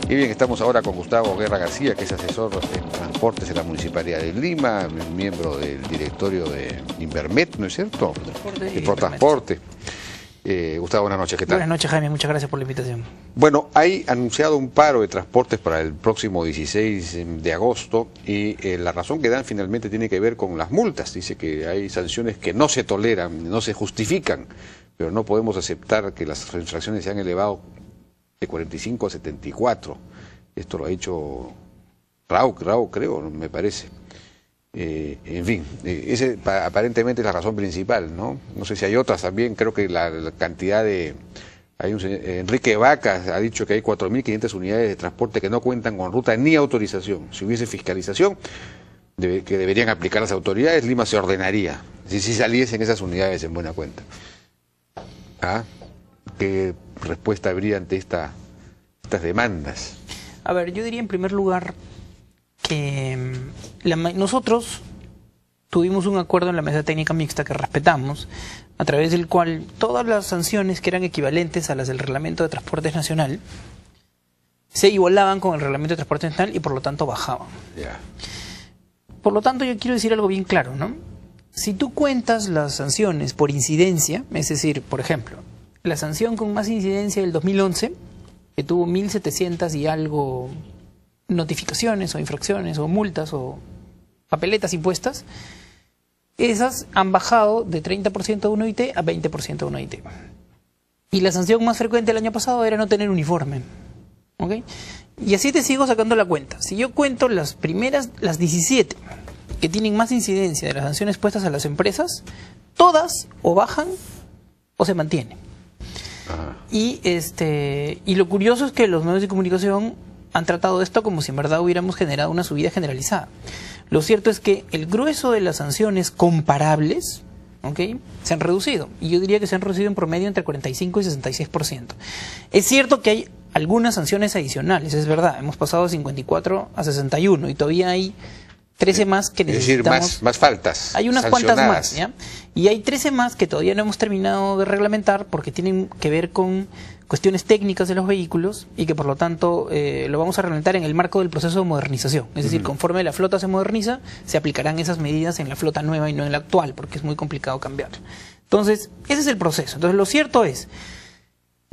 Y bien, estamos ahora con Gustavo Guerra García, que es asesor en transportes en la Municipalidad de Lima, miembro del directorio de Invermet, ¿no es cierto? De Protransporte. Gustavo, buenas noches, ¿qué tal? Buenas noches, Jaime, muchas gracias por la invitación. Bueno, hay anunciado un paro de transportes para el próximo 16 de agosto y la razón que dan finalmente tiene que ver con las multas. Dice que hay sanciones que no se toleran, no se justifican, pero no podemos aceptar que las infracciones se han elevado de 45 a 74. Esto lo ha hecho Rao, creo, me parece. En fin, esa aparentemente es la razón principal, ¿no? No sé si hay otras también. Creo que la cantidad de... Enrique Vaca ha dicho que hay 4.500 unidades de transporte que no cuentan con ruta ni autorización. Si hubiese fiscalización que deberían aplicar las autoridades, Lima se ordenaría, si saliesen esas unidades en buena cuenta. ¿Ah? ¿Qué respuesta habría ante estas demandas? A ver, yo diría en primer lugar que nosotros tuvimos un acuerdo en la mesa técnica mixta que respetamos, a través del cual todas las sanciones que eran equivalentes a las del Reglamento de Transportes Nacional se igualaban con el Reglamento de Transporte Nacional y por lo tanto bajaban. Yeah. Por lo tanto, yo quiero decir algo bien claro, ¿no? Si tú cuentas las sanciones por incidencia, es decir, por ejemplo, la sanción con más incidencia del 2011, que tuvo 1.700 y algo notificaciones o infracciones o multas o papeletas impuestas, esas han bajado de 30% de 1 IT a 20% de 1 IT. Y la sanción más frecuente el año pasado era no tener uniforme. ¿Ok? Y así te sigo sacando la cuenta. Si yo cuento las primeras, las 17 que tienen más incidencia de las sanciones puestas a las empresas, todas o bajan o se mantienen. Y lo curioso es que los medios de comunicación han tratado esto como si en verdad hubiéramos generado una subida generalizada. Lo cierto es que el grueso de las sanciones comparables, ¿okay?, se han reducido. Y yo diría que se han reducido en promedio entre 45 y 66%. Es cierto que hay algunas sanciones adicionales, es verdad. Hemos pasado de 54 a 61 y todavía hay 13 más que necesitamos. Es decir, más faltas. Hay unas cuantas más, ¿ya? Y hay 13 más que todavía no hemos terminado de reglamentar porque tienen que ver con cuestiones técnicas de los vehículos y que por lo tanto lo vamos a reglamentar en el marco del proceso de modernización. Es decir, conforme la flota se moderniza, se aplicarán esas medidas en la flota nueva y no en la actual, porque es muy complicado cambiar. Entonces, ese es el proceso. Entonces, lo cierto es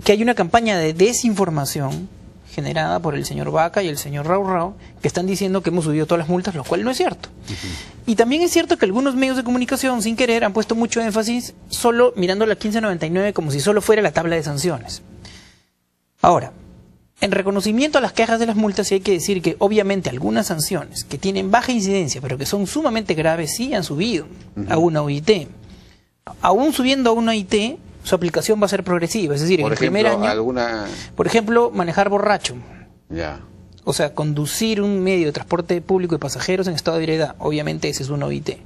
que hay una campaña de desinformación generada por el señor Vaca y el señor Rao, que están diciendo que hemos subido todas las multas, lo cual no es cierto. Y también es cierto que algunos medios de comunicación, sin querer, han puesto mucho énfasis solo mirando la 1599 como si solo fuera la tabla de sanciones. Ahora, en reconocimiento a las quejas de las multas, sí hay que decir que obviamente algunas sanciones que tienen baja incidencia, pero que son sumamente graves, sí han subido a una OIT. Aún subiendo a una OIT, su aplicación va a ser progresiva, es decir, en el primer año, por ejemplo, manejar borracho. Ya. O sea, conducir un medio de transporte público de pasajeros en estado de ebriedad, obviamente ese es un OIT.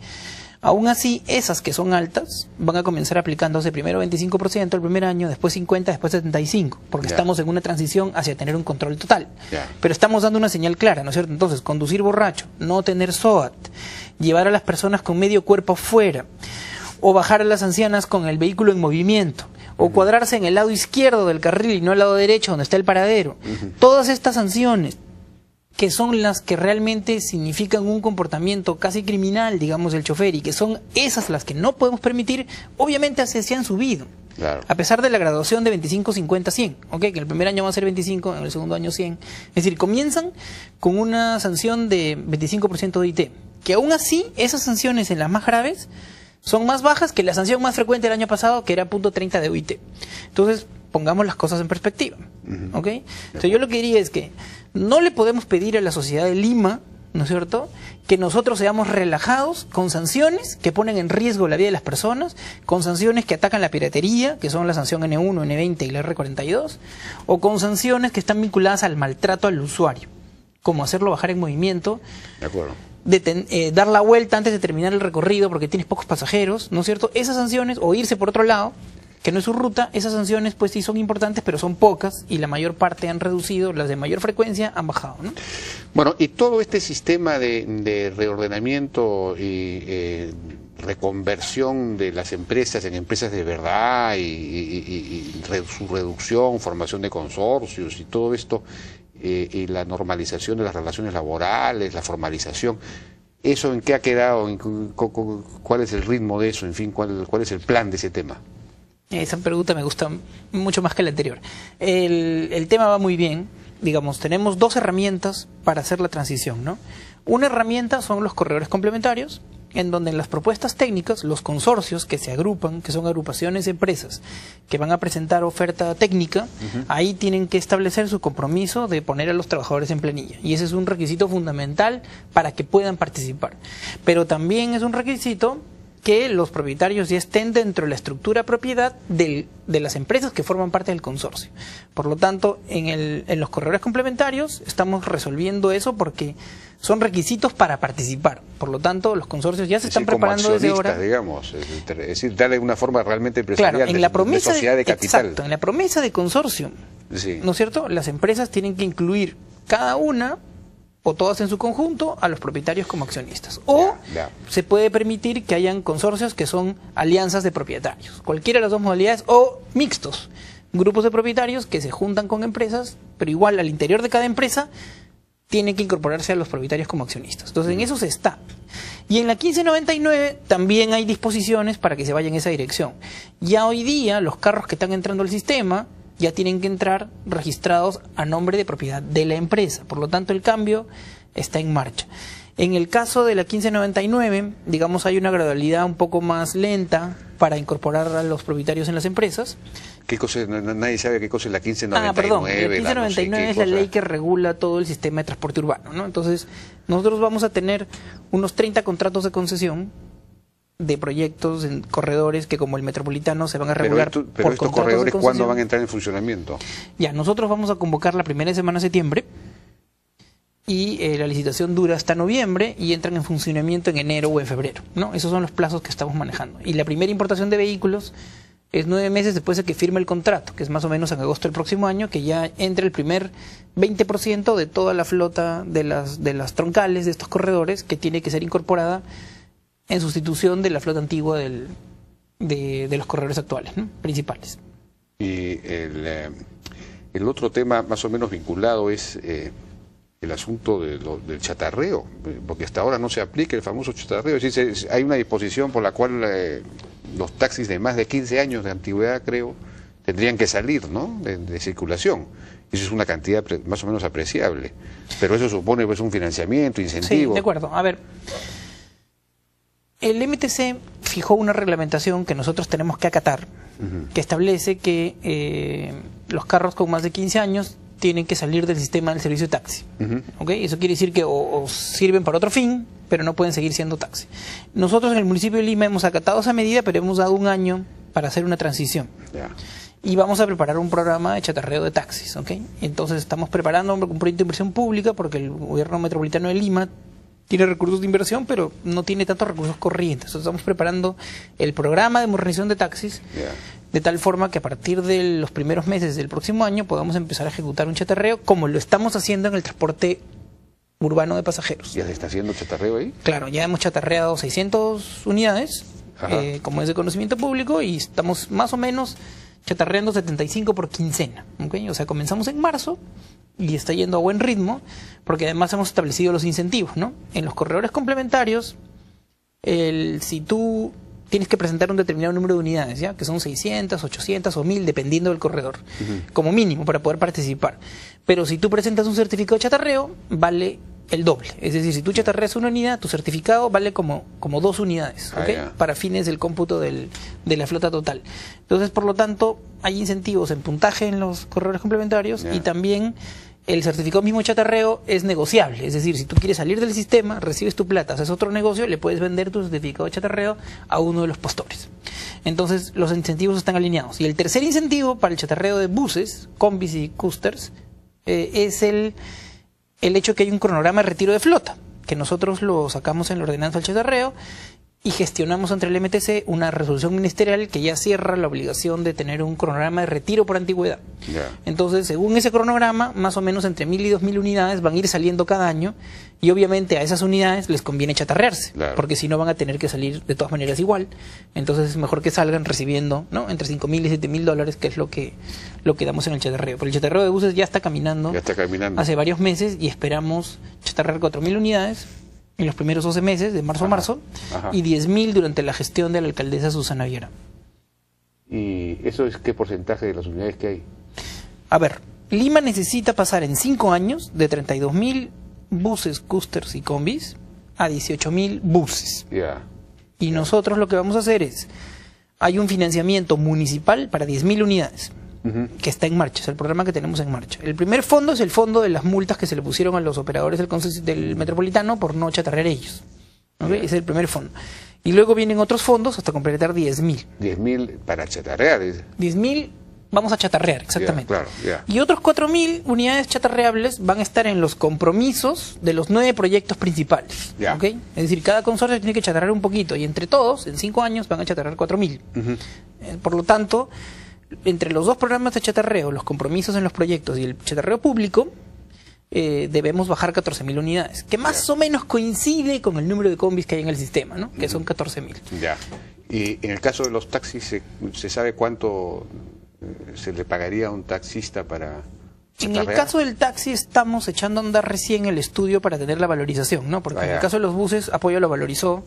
Aún así, esas que son altas van a comenzar aplicándose primero 25% el primer año, después 50%, después 75%, porque estamos en una transición hacia tener un control total. Pero estamos dando una señal clara, ¿no es cierto? Entonces, conducir borracho, no tener SOAT, llevar a las personas con medio cuerpo fuera, o bajar a las ancianas con el vehículo en movimiento, o cuadrarse en el lado izquierdo del carril y no al lado derecho donde está el paradero. Todas estas sanciones, que son las que realmente significan un comportamiento casi criminal, digamos, del chofer, y que son esas las que no podemos permitir, obviamente se han subido. Claro. A pesar de la graduación de 25, 50, 100, ¿okay? Que el primer año va a ser 25, en el segundo año 100. Es decir, comienzan con una sanción de 25% de IT, que aún así, esas sanciones en las más graves son más bajas que la sanción más frecuente del año pasado, que era .30 de OIT. Entonces, pongamos las cosas en perspectiva. ¿Okay? Entonces, yo lo que diría es que no le podemos pedir a la sociedad de Lima, ¿no es cierto?, que nosotros seamos relajados con sanciones que ponen en riesgo la vida de las personas, con sanciones que atacan la piratería, que son la sanción N1, N20 y la R42, o con sanciones que están vinculadas al maltrato al usuario, como hacerlo bajar en movimiento. De acuerdo. Dar la vuelta antes de terminar el recorrido porque tienes pocos pasajeros, ¿no es cierto? Esas sanciones, o irse por otro lado, que no es su ruta, esas sanciones pues sí son importantes, pero son pocas y la mayor parte han reducido, las de mayor frecuencia han bajado, ¿no? Bueno, y todo este sistema de reordenamiento y reconversión de las empresas en empresas de verdad y su reducción, formación de consorcios y todo esto, y la normalización de las relaciones laborales, la formalización. ¿Eso en qué ha quedado? ¿Cuál es el ritmo de eso? En fin, ¿cuál es el plan de ese tema? Esa pregunta me gusta mucho más que la anterior. El tema va muy bien. Digamos, tenemos dos herramientas para hacer la transición, ¿no? Una herramienta son los corredores complementarios, en donde en las propuestas técnicas, los consorcios que se agrupan, que son agrupaciones de empresas que van a presentar oferta técnica, ahí tienen que establecer su compromiso de poner a los trabajadores en planilla. Y ese es un requisito fundamental para que puedan participar. Pero también es un requisito que los propietarios ya estén dentro de la estructura propiedad de las empresas que forman parte del consorcio. Por lo tanto, en los corredores complementarios estamos resolviendo eso porque son requisitos para participar. Por lo tanto, los consorcios ya se están preparando desde ahora. Digamos, es decir, darle una forma realmente empresarial, claro, en la promesa de sociedad de capital. Exacto, en la promesa de consorcio, sí, ¿no es cierto? Las empresas tienen que incluir cada una o todas en su conjunto a los propietarios como accionistas. O se puede permitir que hayan consorcios que son alianzas de propietarios, cualquiera de las dos modalidades, o mixtos, grupos de propietarios que se juntan con empresas, pero igual al interior de cada empresa tienen que incorporarse a los propietarios como accionistas. Entonces en eso se está. Y en la 1599 también hay disposiciones para que se vaya en esa dirección. Ya hoy día los carros que están entrando al sistema ya tienen que entrar registrados a nombre de propiedad de la empresa. Por lo tanto, el cambio está en marcha. En el caso de la 1599, digamos, hay una gradualidad un poco más lenta para incorporar a los propietarios en las empresas. ¿Qué cosa? Nadie sabe qué cosa es la 1599. Perdón, la 1599 es la ley que regula todo el sistema de transporte urbano, ¿no? Entonces, nosotros vamos a tener unos 30 contratos de concesión de proyectos en corredores que, como el metropolitano, se van a regular pero estos corredores, ¿cuándo van a entrar en funcionamiento? Ya, nosotros vamos a convocar la primera semana de septiembre y la licitación dura hasta noviembre y entran en funcionamiento en enero o en febrero, ¿no? Esos son los plazos que estamos manejando. Y la primera importación de vehículos es 9 meses después de que firme el contrato, que es más o menos en agosto del próximo año, que ya entre el primer 20% de toda la flota de las troncales de estos corredores que tiene que ser incorporada en sustitución de la flota antigua de los corredores actuales, ¿no? Principales. Y el otro tema más o menos vinculado es el asunto del chatarreo, porque hasta ahora no se aplica el famoso chatarreo. Es decir, hay una disposición por la cual los taxis de más de 15 años de antigüedad, creo, tendrían que salir, ¿no?, de circulación. Eso es una cantidad más o menos apreciable. Pero eso supone pues un financiamiento, incentivo. Sí, de acuerdo. A ver, el MTC fijó una reglamentación que nosotros tenemos que acatar, que establece que los carros con más de 15 años tienen que salir del sistema del servicio de taxi. ¿Okay? Eso quiere decir que o sirven para otro fin, pero no pueden seguir siendo taxi. Nosotros en el municipio de Lima hemos acatado esa medida, pero hemos dado un año para hacer una transición. Y vamos a preparar un programa de chatarreo de taxis. ¿Okay? Entonces estamos preparando un proyecto de inversión pública porque el gobierno metropolitano de Lima tiene recursos de inversión, pero no tiene tantos recursos corrientes. Entonces estamos preparando el programa de modernización de taxis, de tal forma que a partir de los primeros meses del próximo año podamos empezar a ejecutar un chatarreo, como lo estamos haciendo en el transporte urbano de pasajeros. ¿Ya se está haciendo chatarreo ahí? Claro, ya hemos chatarreado 600 unidades, como es de conocimiento público, y estamos más o menos chatarreando 75 por quincena. ¿Okay? O sea, comenzamos en marzo y está yendo a buen ritmo, porque además hemos establecido los incentivos, ¿no? En los corredores complementarios, si tú tienes que presentar un determinado número de unidades, ¿ya?, que son 600, 800 o 1000, dependiendo del corredor, como mínimo, para poder participar. Pero si tú presentas un certificado de chatarreo, vale el doble. Es decir, si tú chatarreas una unidad, tu certificado vale como 2 unidades, ¿okay? Para fines del cómputo de la flota total. Entonces, por lo tanto, hay incentivos en puntaje en los corredores complementarios y también el certificado mismo de chatarreo es negociable. Es decir, si tú quieres salir del sistema, recibes tu plata, haces otro negocio, le puedes vender tu certificado de chatarreo a uno de los postores. Entonces, los incentivos están alineados. Y el tercer incentivo para el chatarreo de buses, combis y coasters es el hecho que hay un cronograma de retiro de flota, que nosotros lo sacamos en la ordenanza del chatarreo, y gestionamos entre el MTC una resolución ministerial que ya cierra la obligación de tener un cronograma de retiro por antigüedad. Entonces, según ese cronograma, más o menos entre 1.000 y 2.000 unidades van a ir saliendo cada año, y obviamente a esas unidades les conviene chatarrearse, porque si no van a tener que salir de todas maneras igual. Entonces es mejor que salgan recibiendo, ¿no?, entre $5.000 y $7.000, que es lo que damos en el chatarreo. Pero el chatarreo de buses ya está caminando hace varios meses, y esperamos chatarrear 4.000 unidades en los primeros 12 meses, de marzo a marzo, y 10.000 durante la gestión de la alcaldesa Susana Viera. ¿Y eso es qué porcentaje de las unidades que hay? A ver, Lima necesita pasar en 5 años de 32.000 buses, cústers y combis a 18.000 buses. Y nosotros lo que vamos a hacer es, hay un financiamiento municipal para 10.000 unidades. Que está en marcha, es el programa que tenemos en marcha. El primer fondo es el fondo de las multas que se le pusieron a los operadores del Metropolitano por no chatarrear ellos. Ese es el primer fondo. Y luego vienen otros fondos hasta completar 10.000. 10.000 para chatarrear. 10.000 vamos a chatarrear, exactamente. Y otros 4.000 unidades chatarreables van a estar en los compromisos de los 9 proyectos principales. Es decir, cada consorcio tiene que chatarrear un poquito, y entre todos, en 5 años, van a chatarrear 4.000. Por lo tanto, entre los dos programas de chatarreo, los compromisos en los proyectos y el chatarreo público, debemos bajar 14.000 unidades, que más o menos coincide con el número de combis que hay en el sistema, ¿no?, que son 14.000. Y en el caso de los taxis, ¿se sabe cuánto se le pagaría a un taxista para chatarrear? En el caso del taxi estamos echando a andar recién el estudio para tener la valorización, ¿no? Porque en el caso de los buses, Apoyo lo valorizó,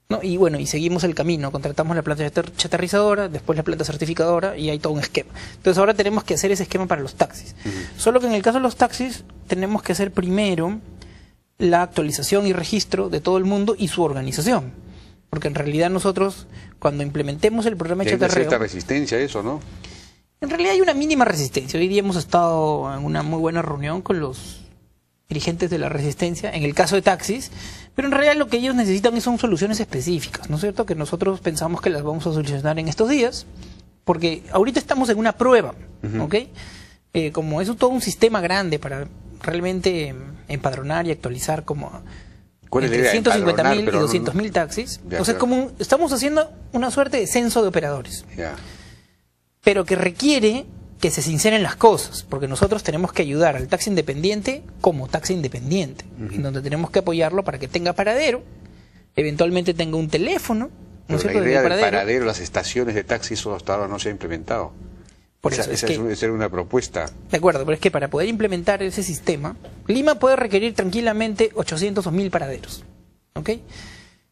¿no? Y bueno, y seguimos el camino, contratamos la planta chatarrizadora, después la planta certificadora, y hay todo un esquema. Entonces ahora tenemos que hacer ese esquema para los taxis. Solo que en el caso de los taxis tenemos que hacer primero la actualización y registro de todo el mundo y su organización. Porque en realidad nosotros, cuando implementemos el programa de chatarreo... Hay cierta resistencia a eso, ¿no? En realidad hay una mínima resistencia. Hoy día hemos estado en una muy buena reunión con los dirigentes de la resistencia, en el caso de taxis, pero en realidad lo que ellos necesitan son soluciones específicas, ¿no es cierto?, que nosotros pensamos que las vamos a solucionar en estos días, porque ahorita estamos en una prueba, como es todo un sistema grande para realmente empadronar y actualizar como entre 150.000 y 200.000 taxis, entonces estamos haciendo una suerte de censo de operadores, pero que requiere que se sinceren las cosas, porque nosotros tenemos que ayudar al taxi independiente como taxi independiente, en donde tenemos que apoyarlo para que tenga paradero, eventualmente tenga un teléfono. Pero la idea del paradero, las estaciones de taxi, eso hasta ahora no se ha implementado. Esa debe ser una propuesta. De acuerdo, pero es que para poder implementar ese sistema, Lima puede requerir tranquilamente 800 o 1.000 paraderos,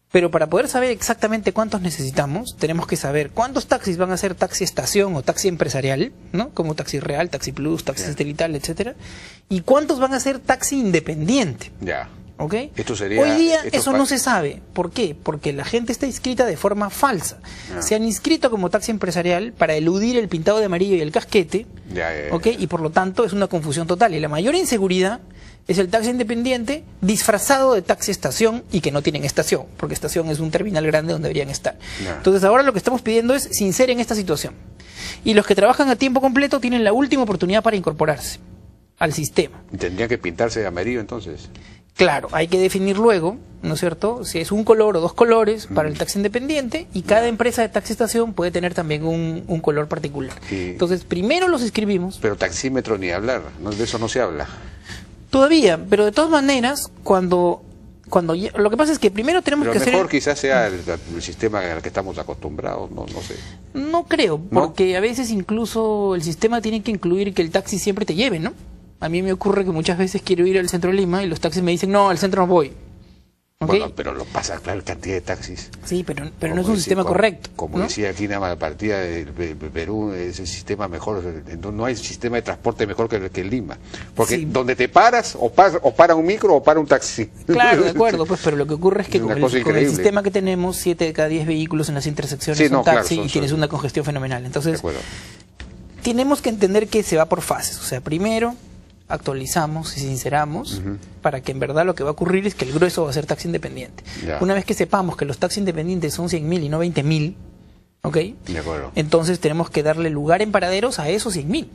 Pero para poder saber exactamente cuántos necesitamos, tenemos que saber cuántos taxis van a ser taxi estación o taxi empresarial, ¿no?, como Taxi Real, Taxi Plus, Taxi Satelital, etcétera, y cuántos van a ser taxi independiente. Esto sería, hoy día eso no se sabe. ¿Por qué? Porque la gente está inscrita de forma falsa. Se han inscrito como taxi empresarial para eludir el pintado de amarillo y el casquete, y por lo tanto es una confusión total. Y la mayor inseguridad es el taxi independiente disfrazado de taxi estación y que no tienen estación, porque estación es un terminal grande donde deberían estar. Entonces ahora lo que estamos pidiendo es sinceren esta situación. Y los que trabajan a tiempo completo tienen la última oportunidad para incorporarse al sistema. ¿Tendrían que pintarse de amarillo entonces? Claro, hay que definir luego, ¿no es cierto?, si es un color o dos colores para el taxi independiente, y cada empresa de taxi estación puede tener también un color particular. Entonces primero los inscribimos. Pero taxímetro ni hablar, de eso no se habla. Todavía, pero de todas maneras, cuando lo que pasa es que primero tenemos que hacer... mejor quizás sea el sistema al que estamos acostumbrados, no sé. No creo, porque a veces incluso el sistema tiene que incluir que el taxi siempre te lleve, ¿no? A mí me ocurre que muchas veces quiero ir al centro de Lima y los taxis me dicen, no, al centro no voy. Bueno, pero lo pasa, claro, cantidad de taxis. Sí, pero no es un sistema correcto. Como decía aquí nada más partida de Perú, es el sistema mejor, no hay sistema de transporte mejor que en Lima. Porque donde te paras, o para un micro o para un taxi. Claro, de acuerdo, pero lo que ocurre es que con el sistema que tenemos, 7 de cada 10 vehículos en las intersecciones son taxi, y tienes una congestión fenomenal. Entonces, tenemos que entender que se va por fases. O sea, primero actualizamos y sinceramos para que en verdad lo que va a ocurrir es que el grueso va a ser taxi independiente. Una vez que sepamos que los taxis independientes son 100.000 y no 20.000, entonces tenemos que darle lugar en paraderos a esos 100.000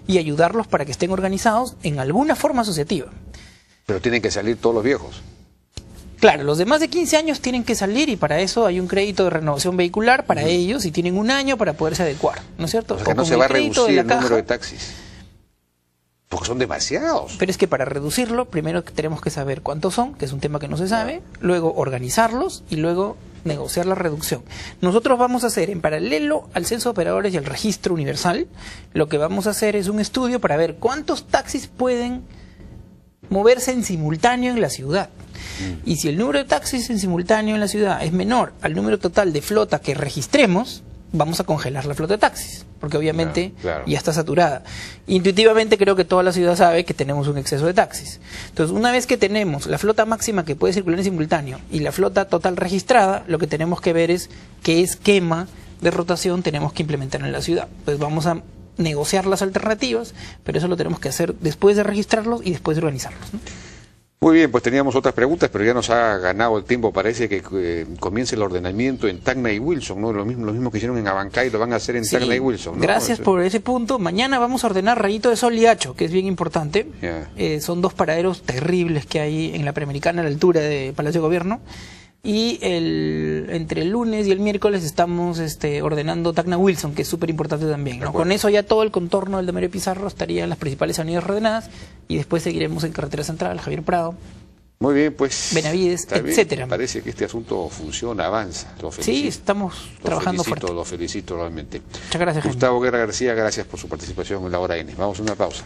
y ayudarlos para que estén organizados en alguna forma asociativa. Pero tienen que salir todos los viejos. Claro, los de más de 15 años tienen que salir y para eso hay un crédito de renovación vehicular para ellos y tienen un año para poderse adecuar, ¿no es cierto? O sea, que no se va a reducir el número de taxis. Porque son demasiados. Pero es que para reducirlo, primero tenemos que saber cuántos son, que es un tema que no se sabe, luego organizarlos y luego negociar la reducción. Nosotros vamos a hacer, en paralelo al censo de operadores y al registro universal, lo que vamos a hacer es un estudio para ver cuántos taxis pueden moverse en simultáneo en la ciudad. Y si el número de taxis en simultáneo en la ciudad es menor al número total de flota que registremos, vamos a congelar la flota de taxis, porque obviamente ya está saturada. Intuitivamente creo que toda la ciudad sabe que tenemos un exceso de taxis. Entonces, una vez que tenemos la flota máxima que puede circular en simultáneo y la flota total registrada, lo que tenemos que ver es qué esquema de rotación tenemos que implementar en la ciudad. Pues vamos a negociar las alternativas, pero eso lo tenemos que hacer después de registrarlos y después de organizarlos, ¿no? Muy bien, pues teníamos otras preguntas, pero ya nos ha ganado el tiempo. Parece que comience el ordenamiento en Tacna y Wilson, ¿no? Lo mismo que hicieron en Abancay, lo van a hacer en Tacna y Wilson, ¿no? Gracias por ese punto. Mañana vamos a ordenar Rayito de Sol y Hacho, que es bien importante. Son dos paraderos terribles que hay en la Panamericana a la altura de Palacio de Gobierno. Y entre el lunes y el miércoles estamos ordenando Tacna Wilson, que es súper importante también, ¿no? Con eso ya todo el contorno del Damario Pizarro estaría en las principales avenidas ordenadas y después seguiremos en Carretera Central, Javier Prado. Muy bien, pues. Benavides, etcétera. Parece que este asunto funciona, avanza. Lo felicito. Sí, estamos trabajando fuerte. Lo felicito realmente. Muchas gracias, Gustavo Guerra García, gracias por su participación en la Hora N. Vamos a una pausa.